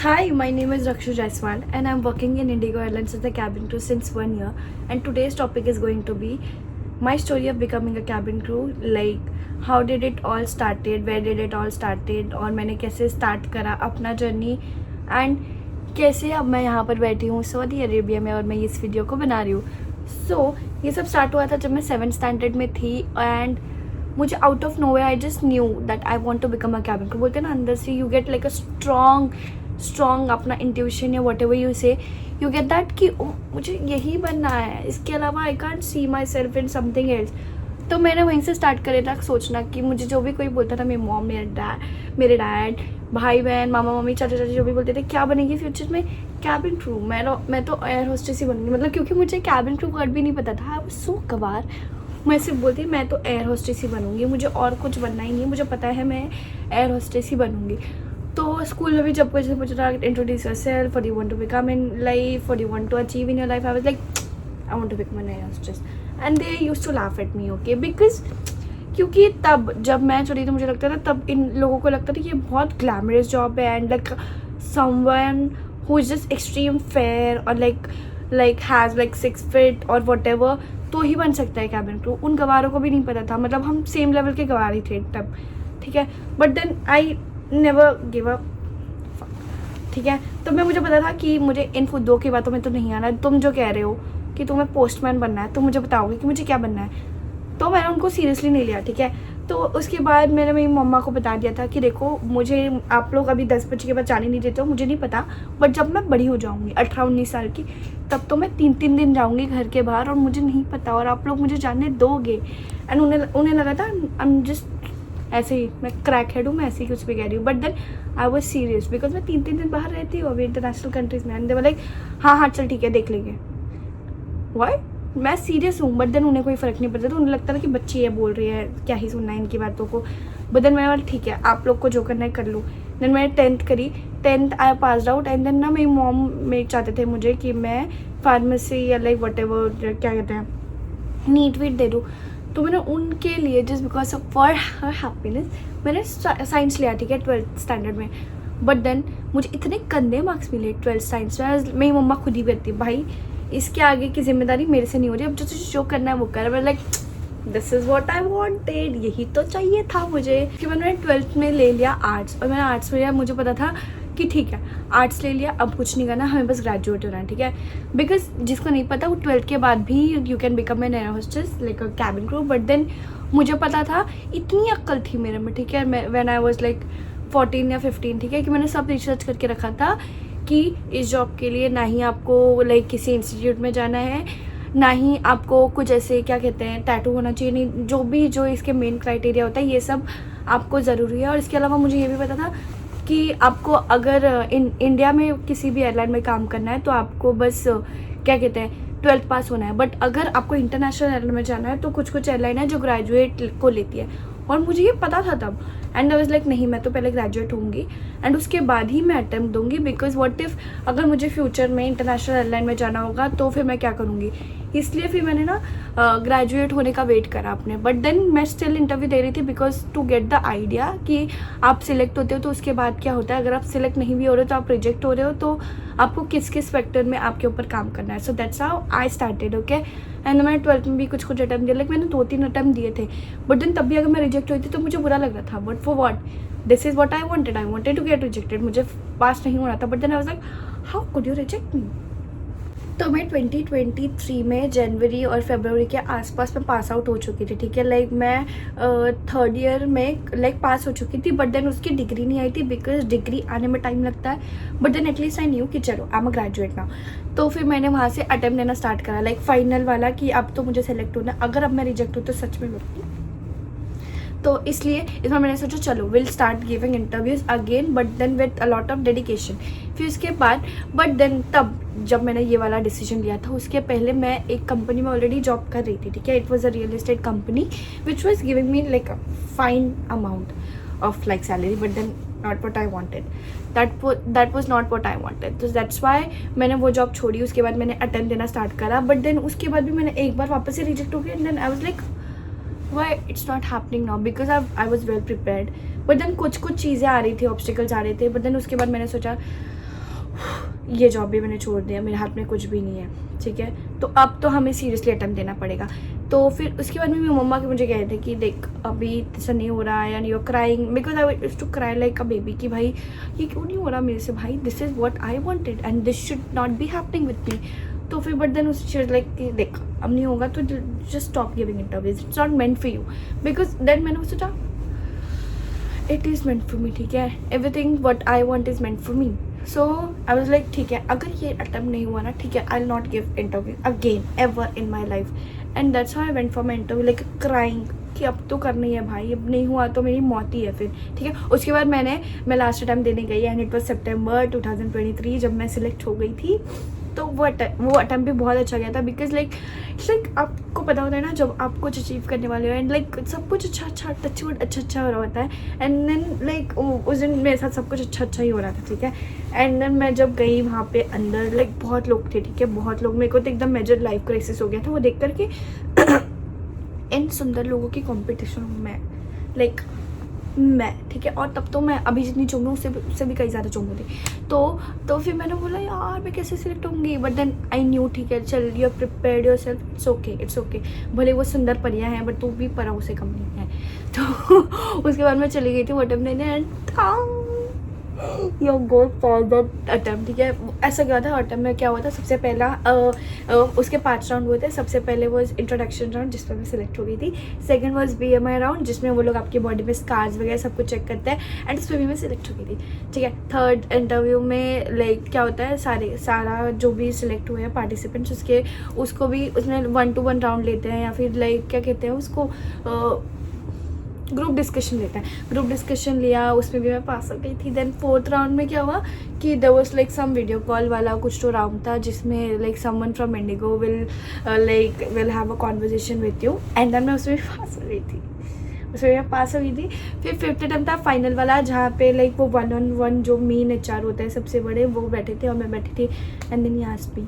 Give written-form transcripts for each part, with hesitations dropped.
Hi, my name is Rakshu Jaiswal and I'm working in Indigo Airlines as a cabin crew since 1 year. And today's topic is going to be my story of becoming a cabin crew. Like how did it all started, where did it all started और मैंने कैसे start करा अपना journey and कैसे अब मैं यहाँ पर बैठी हूँ सऊदी अरेबिया में और मैं इस वीडियो को बना रही हूँ. So ये सब स्टार्ट हुआ था जब मैं 7th स्टैंडर्ड में थी एंड मुझे out of nowhere I just knew that I want to become a cabin crew. बोलते हैं ना अंदर से you get like a strong अपना इंट्यूशन या whatever you say you get that कि मुझे यही बनना है, इसके अलावा I can't see myself in something else. तो मैंने वहीं से स्टार्ट करे था सोचना कि मुझे जो भी कोई बोलता था, मेरी मॉम, मेरे डैड, भाई बहन, मामा मम्मी, चाचा चाची जो भी बोलते थे क्या बनेगी फ्यूचर में, कैबिन क्रू. मैं तो एयर होस्टेस ही बनूंगी. मतलब क्योंकि मुझे कैबिन क्रू वर्ड भी नहीं पता था. आई वाज सो गवार. मैं सिर्फ बोलती मैं तो एयर होस्टेस ही बनूंगी, मुझे और कुछ बनना ही नहीं है, मुझे पता है मैं एयर होस्टेस ही बनूंगी. तो स्कूल में भी जब कुछ पूछ रहा introduce yourself, what you want to become in life, what you want to achieve in your life, I was like I want to become an air hostess and they used to laugh at me. Okay, because क्योंकि तब जब मैं चली तो मुझे लगता था, तब इन लोगों को लगता था कि ये बहुत ग्लैमरस जॉब है and like someone who is just extreme fair और लाइक हैज़ लाइक 6 feet और वट एवर तो ही बन सकता है कैबिन क्रू. उन गवारों को भी नहीं पता था. मतलब हम सेम लेवल के गवार ही थे तब, ठीक है. But then I never give up, ठीक है. तो मुझे पता था कि मुझे इन दो की बातों में तो नहीं आना. तुम जो कह रहे हो कि तुम्हें पोस्टमैन बनना है तो मुझे बताओगे कि मुझे क्या बनना है. तो मैंने उनको सीरियसली नहीं लिया, ठीक है. तो उसके बाद मैंने मेरी मम्मा को बता दिया था कि देखो मुझे आप लोग अभी 10 बजे के बाद जाने नहीं देते हो, मुझे नहीं पता, बट जब मैं बड़ी हो जाऊँगी 18-19 साल की तब तो मैं 3-3 दिन जाऊँगी घर के बाहर और मुझे नहीं पता और आप लोग मुझे जाने दोगे. एंड उन्हें लगा था आई एम जस्ट ऐसे ही, मैं क्रैक हेड हूँ, मैं ऐसे ही कुछ भी कह रही हूँ. But then I was serious because मैं 3-3 दिन बाहर रहती हूँ अभी इंटरनेशनल कंट्रीज़ में. एंड दे वर लाइक हाँ चल ठीक है देख लेंगे. वाई मैं सीरियस हूँ. बट देन उन्हें कोई फ़र्क नहीं पड़ता था. उन्हें लगता था कि बच्ची ये बोल रही है, क्या ही सुनना है इनकी बातों को. बट देन मैंने बोला ठीक है आप लोग को जो करना है कर लूँ. देन मैंने 10th करी. 10th I pass out and then ना मेरी मॉम मेरे चाहते थे मुझे कि मैं फार्मेसी या लाइक वट एवर क्या कहते हैं नीट वीट दे दूँ. तो मैंने उनके लिए just because of for her happiness मैंने साइंस लिया, ठीक है, 12th स्टैंडर्ड में. बट देन मुझे इतने गंदे मार्क्स मिले 12th साइंस में. मेरी मम्मा खुद ही कहती भाई इसके आगे की जिम्मेदारी मेरे से नहीं हो रही, अब जो करना है वो कर. मैं like this is what I wanted, यही तो चाहिए था मुझे. कि मैंने 12th में ले लिया आर्ट्स और मैंने आर्ट्स में लिया. मुझे पता था कि ठीक है आर्ट्स ले लिया, अब कुछ नहीं करना, हमें बस ग्रेजुएट होना है, ठीक है. बिकॉज जिसको नहीं पता वो 12th के बाद भी you can become an air hostess like a cabin crew. But then मुझे पता था, इतनी अक्ल थी मेरे में, ठीक है. मैं व्हेन आई वाज लाइक 14 या 15, ठीक है, कि मैंने सब रिसर्च करके रखा था कि इस जॉब के लिए ना ही आपको लाइक किसी इंस्टीट्यूट में जाना है, ना ही आपको कुछ ऐसे क्या कहते हैं टैटू होना चाहिए, नहीं जो इसके मेन क्राइटेरिया होता है ये सब आपको ज़रूरी है. और इसके अलावा मुझे ये भी पता था कि आपको अगर इंडिया में किसी भी एयरलाइन में काम करना है तो आपको बस क्या कहते हैं 12th पास होना है. बट अगर आपको इंटरनेशनल एयरलाइन में जाना है तो कुछ एयरलाइन है जो ग्रेजुएट को लेती है और मुझे ये पता था तब. एंड आई वाज लाइक नहीं मैं तो पहले ग्रेजुएट होंगी एंड उसके बाद ही मैं अटेम्प्ट दूंगी. बिकॉज व्हाट इफ़ अगर मुझे फ्यूचर में इंटरनेशनल एयरलाइन में जाना होगा तो फिर मैं क्या करूँगी. इसलिए फिर मैंने ना ग्रेजुएट होने का वेट करा अपने. बट देन मैं स्टिल इंटरव्यू दे रही थी because to get the idea कि आप सिलेक्ट होते हो तो उसके बाद क्या होता है. अगर आप सिलेक्ट नहीं भी हो रहे हो तो आप रिजेक्ट हो रहे हो तो आपको किस किस फैक्टर में आपके ऊपर काम करना है. So that's how I started. Okay. And मैंने 12th में भी कुछ अटैम्प्ट दिया. लाइक मैंने 2-3 अटैम्प्ट दिए थे. बट देन तब भी अगर मैं रिजेक्ट हुई थी तो मुझे बुरा लग रहा था. But for what, this is what I wanted to get rejected. मुझे पास नहीं होना था. But then I was like how could you reject me. तो मैं 2023 में जनवरी और फरवरी के आसपास में पास आउट हो चुकी थी, ठीक है. लाइक मैं 3rd ईयर में लाइक पास हो चुकी थी. बट देन उसकी डिग्री नहीं आई थी बिकॉज डिग्री आने में टाइम लगता है. But then at least I knew कि चलो आई एम अ ग्रेजुएट ना. तो फिर मैंने वहाँ से अटेम्प्ट देना स्टार्ट करा लाइक फाइनल वाला कि अब तो मुझे सेलेक्ट होना. अगर अब मैं रिजेक्ट हूँ तो सच में लूँगी. तो इसलिए इस बार मैंने सोचा चलो will start giving interviews again but then with a lot of dedication. फिर उसके बाद बट देन तब जब मैंने ये वाला डिसीजन लिया था उसके पहले मैं एक कंपनी में ऑलरेडी जॉब कर रही थी, ठीक है. It was a real estate company which was giving me like a fine amount of like salary. But then not what I wanted, that was not what I wanted. तो that's why मैंने वो job छोड़ी. उसके बाद मैंने attempt देना start करा. But then उसके बाद भी मैंने एक बार वापस से रिजेक्ट हो गया. And then I was like why it's not happening now because I was well prepared. But then कुछ चीज़ें आ रही थी, ऑब्स्टिकल्स आ रहे थे. बट देन उसके बाद मैंने सोचा ये जॉब भी मैंने छोड़ दिया, मेरे हाथ में कुछ भी नहीं है, ठीक है, तो अब तो हमें सीरियसली अटेम्प्ट देना पड़ेगा। तो फिर उसके बाद में मेरी मम्मा के मुझे कह रहे थे कि देख अभी ऐसा नहीं हो रहा है, and you are crying, because I used to cry like a baby कि भाई ये क्यों नहीं हो रहा मेरे से, भाई this is what I wanted and this should not be happening with me. तो फिर but then she was like कि देख अब नहीं होगा तो just stop giving interviews, it's not meant for you, because then मैंने सोचा it is meant for me, ठीक है, everything what I want is meant for me. So I was like ठीक है, अगर ये अटेम्प्ट नहीं हुआ ना, ठीक है, I will not give interview again ever in my life. And that's how I went for my interview like crying कि अब तो करनी है भाई, अब नहीं हुआ तो मेरी मौत ही है फिर, ठीक है। उसके बाद मैं लास्ट टाइम देने गई एंड इट वॉज सितंबर 2023 जब मैं सिलेक्ट हो गई थी। तो वो अटैम्प्ट भी बहुत अच्छा गया था, बिकॉज लाइक आपको पता होता है ना जब आप कुछ अचीव करने वाले हो एंड लाइक सब कुछ अच्छा टचवुड अच्छा हो रहा होता है, एंड देन लाइक उस दिन मेरे साथ सब कुछ अच्छा ही हो रहा था, ठीक है। एंड देन मैं जब गई वहाँ पे अंदर लाइक बहुत लोग थे, ठीक है, बहुत लोग, मेरे को तो एकदम मेजर लाइफ क्राइसिस हो गया था वो देख करके इन सुंदर लोगों की कॉम्पिटिशन में लाइक मैं, ठीक है, और तब तो मैं अभी जितनी चुमूँ उससे भी कई ज़्यादा चुमू थी। तो फिर मैंने बोला यार मैं कैसे सिलेक्ट होंगी, बट देन आई न्यू ठीक है चल you are prepared yourself, it's okay, भले वो सुंदर परियाँ हैं बट तू भी पराओं से कम नहीं है। तो उसके बाद मैं चली गई थी वो अटेम्प्ट देने and your goal for that attempt, ठीक है। ऐसा क्या था अटेम्प्ट में, क्या हुआ था, सबसे पहला उसके 5 राउंड हुए थे। सबसे पहले वॉज इंट्रोडक्शन राउंड जिसमें मैं सिलेक्ट हो गई थी। सेकंड वॉज BMI राउंड जिसमें वो लोग आपकी बॉडी में स्कार्स वगैरह सब कुछ चेक करते हैं एंड उसमें भी मैं सिलेक्ट हो गई थी, ठीक है। थर्ड इंटरव्यू में लाइक क्या होता है, सारा जो भी सिलेक्ट हुए हैं पार्टिसिपेंट्स उसको भी उसमें 1-to-1 राउंड लेते हैं, या फिर लाइक क्या कहते हैं उसको ग्रुप डिस्कशन लेता है। ग्रुप डिस्कशन लिया, उसमें भी मैं पास हो गई थी। देन 4th राउंड में क्या हुआ कि there was like some video call वाला कुछ तो राउंड था जिसमें like someone from IndiGo will have a conversation with you, and then मैं उसमें भी पास हो गई थी, फिर 5th अटेम्प्ट था फाइनल वाला जहाँ पे लाइक वो 1-on-1 जो मेन HR होता है सबसे बड़े वो बैठे थे और मैं बैठी थी, and then he asked me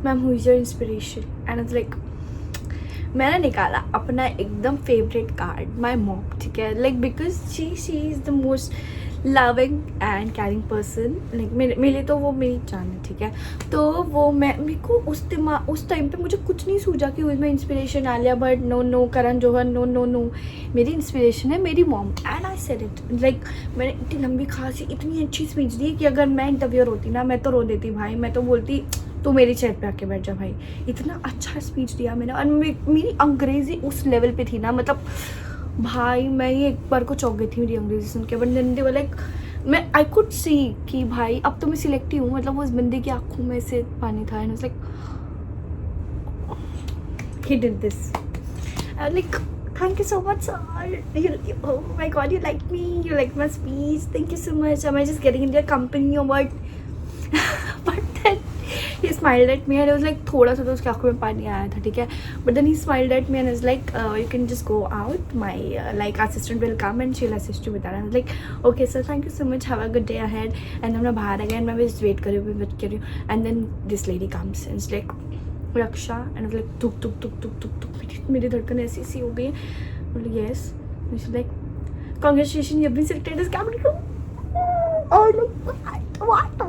ma'am who is your inspiration, and it's like मैंने निकाला अपना एकदम फेवरेट कार्ड, माई मॉम, ठीक है, like because she is the most loving and caring person, like मेरे लिए तो वो मेरी जान है, ठीक है। तो वो मेरे को उस टाइम पे मुझे कुछ नहीं सूझा कि उसमें inspiration Alia Bhatt no Karan Johar no, मेरी इंस्पिरेशन है मेरी mom, and I said it like मैंने इतनी लंबी खासी इतनी अच्छी स्पीच दी कि अगर मैं इंटरव्यूअर होती ना मैं तो रो देती भाई, मैं तो बोलती तो मेरी चेयर पे आके बैठ जा भाई, इतना अच्छा स्पीच दिया मैंने। और मेरी अंग्रेज़ी उस लेवल पे थी ना, मतलब भाई मैं ये एक बार को चौंक गई थी मेरी अंग्रेज़ी सुन के, but then they were like मैं आई कुड सी कि भाई अब तो मैं सिलेक्ट ही हूँ, मतलब उस बंदे की आंखों में से पानी था, and was like he did this, like thank you so much sir, oh my god you like me, you like my speech, thank you so much, am I just getting into your company or what? But then he smiled at me and I was like थोड़ा सा तो उसकी आंखों में पानी आया था, ठीक है, but then he smiled at me and was like you can just go out, my like assistant will come and she'll assist you with that, and I was like okay sir thank you so much, have a good day ahead, and then मैं बाहर आ गया and मैं बस wait कर रही हूँ, and then this lady comes and it's like Raksha, and like टुक टुक टुक टुक टुक टुक मेरी धड़कन ऐसी हो गई, मतलब yes, like congratulation you have been selected as cabin crew, और लाइक व्हाट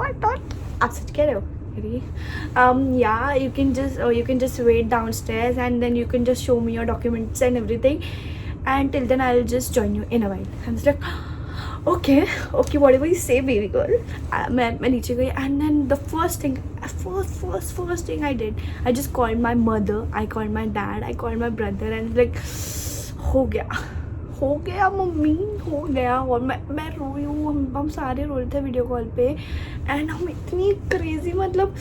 आप सच कह रहे हो? Yeah, you can just wait downstairs and then you can just show me your documents and everything, and till then I'll just join you in a while. And it's like okay whatever you say baby girl. मैं नीचे गई and then the first thing I did, I just called my mother, I called my dad, I called my brother, and like हो गया mummy, हो गया। और मैं रोई हूँ, हम सारे रो रहे थे वीडियो कॉल पे, एंड हम इतनी क्रेजी, मतलब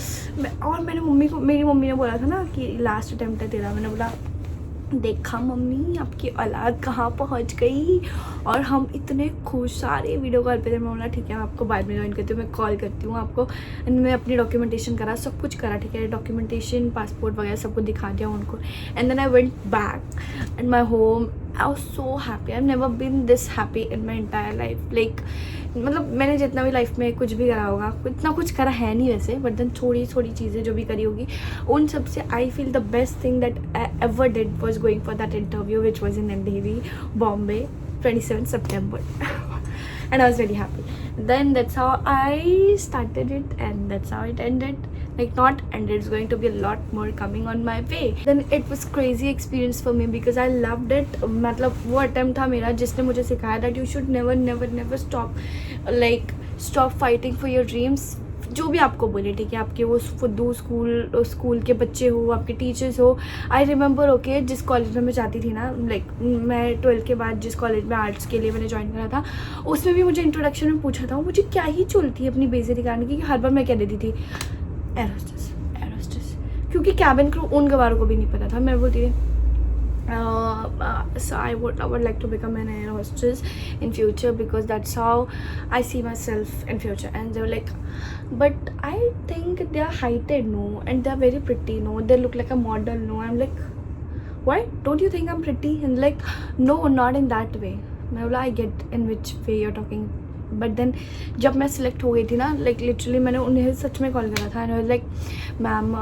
मेरी मम्मी ने बोला था ना कि लास्ट अटेम्प्ट है तेरा, मैंने बोला देखा मम्मी आपकी औलाद कहाँ पहुँच गई, और हम इतने खुश सारे वीडियो कॉल पे थे। मैं बोला ठीक है मैं आपको बाद में ज्वाइन करती हूँ, मैं कॉल करती हूँ आपको, एंड मैं अपनी डॉक्यूमेंटेशन करा, सब कुछ करा, ठीक है, डॉक्यूमेंटेशन पासपोर्ट वगैरह सब कुछ दिखा दिया उनको, and then I went back and my home. I was so happy, I have never been this happy in my entire life, like मतलब मैंने जितना भी लाइफ में कुछ भी करा होगा, इतना कुछ करा है नहीं वैसे, बट देन थोड़ी चीज़ें जो भी करी होगी उन सब से I feel the best thing that I ever did was going for that interview which was in NDV, Bombay, 27 September, and I was very happy. then that's how I started it, and that's how it ended. Like, not ended, it's going to be a lot more coming on my way. Then it was crazy experience for me because I loved it. मतलब वो attempt था मेरा जिसने मुझे सिखाया that you should never stop fighting for your dreams. जो भी आपको बोले, ठीक है, आपके वो फुद्दू स्कूल के बच्चे हो, आपके टीचर्स हो. आई रिमेंबर, ओके, जिस कॉलेज में मैं जाती थी ना, लाइक मैं 12th के बाद जिस कॉलेज में आर्ट्स के लिए मैंने ज्वाइन करा था, उसमें भी मुझे इंट्रोडक्शन में पूछा था मुझे क्या ही चुलती है अपनी बेइज्जती करने की, कि हर बार मैं क्या देती थी, एयर होस्टेस, क्योंकि कैबिन क्रू उन गवारों को भी नहीं पता था. मैं बोलती थी so I would like to become an air hostess in future because that's how I see myself in future. And they were like, but I think they are heighted, no, and they are very pretty, no, they look like a model, no. I'm like, why don't you think I'm pretty? And like, no, not in that way. मैं बोला, I get in which way you're talking. But then जब मैं select हो गई थी ना, like literally मैंने उन्हें सच में कॉल करा था, and like ma'am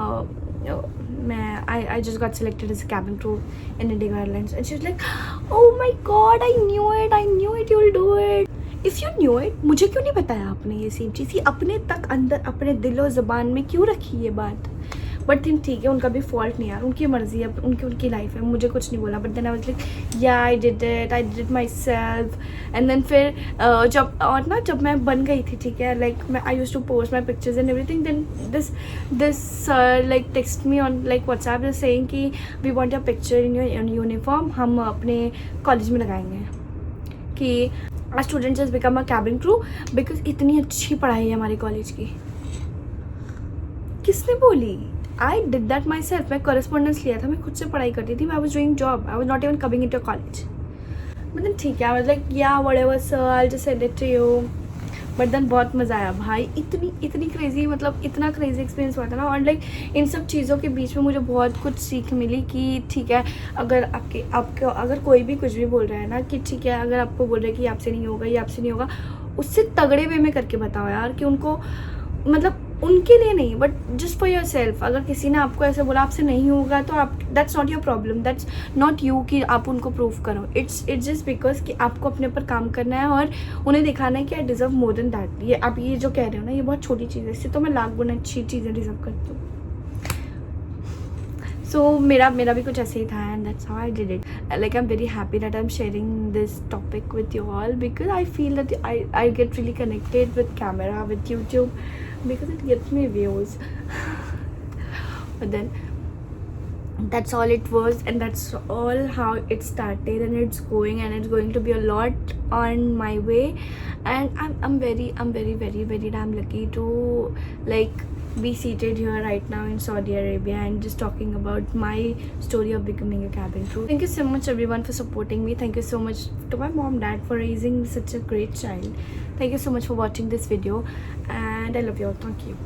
I just got selected as a cabin crew in Indigo Airlines. And she was like, oh my god, I knew it, you'll do it. If you knew it, मुझे क्यों नहीं बताया आपने ये same चीज़? अपने तक अंदर अपने दिलो ज़बान में क्यों रखी ये बात? बट थिंक ठीक है, उनका भी फॉल्ट नहीं यार, उनकी मर्जी है, उनकी लाइफ है, मुझे कुछ नहीं बोला. But then I was like, yeah I did it myself. And then फिर जब मैं बन गई थी, ठीक है, लाइक मैं I used to post my pictures and everything. Then this like text me on like WhatsApp saying कि we want your picture in your uniform, हम अपने कॉलेज में लगाएंगे कि our students has become a cabin crew because इतनी अच्छी पढ़ाई है हमारे कॉलेज की. किसने बोली? I did that myself. मैं correspondence लिया था, मैं खुद से पढ़ाई करती थी. I was doing job. I was not even coming into college. But then ठीक है, I was like, yeah, whatever sir, I'll just send it to you. But then बहुत मज़ा आया भाई, इतनी क्रेजी, मतलब इतना क्रेजी एक्सपीरियंस हुआ था ना. और लाइक इन सब चीज़ों के बीच में मुझे बहुत कुछ सीख मिली कि ठीक है, अगर आपको अगर कोई भी कुछ भी बोल रहा है ना कि ठीक है, अगर आपको बोल रहा है कि आपसे नहीं होगा, ये आपसे नहीं होगा, उससे तगड़े वे में करके बताओ यार, कि उनको मतलब उनके लिए नहीं, but just for your self. अगर किसी ने आपको ऐसे बोला आपसे नहीं होगा, तो आप, that's not your problem, that's not you कि आप उनको प्रूव करो. इट्स जस्ट बिकॉज कि आपको अपने ऊपर काम करना है और उन्हें दिखाना है कि I deserve more than that. ये आप ये जो कह रहे हो ना, ये बहुत छोटी चीज़ है, इससे तो मैं लाख गुना अच्छी चीज़ें डिजर्व करती हूँ. सो मेरा भी कुछ ऐसे ही था, and that's how I did it. Like I am very happy that I am sharing this topic with you all because I feel that I get really connected with camera, with YouTube, because it gets me views. But then that's all it was, and that's all how it started, and it's going to be a lot on my way. And I'm very damn lucky to like be seated here right now in Saudi Arabia and just talking about my story of becoming a cabin crew. Thank you so much everyone for supporting me. Thank you so much to my mom, dad for raising such a great child. Thank you so much for watching this video, and I love you all. Thank you.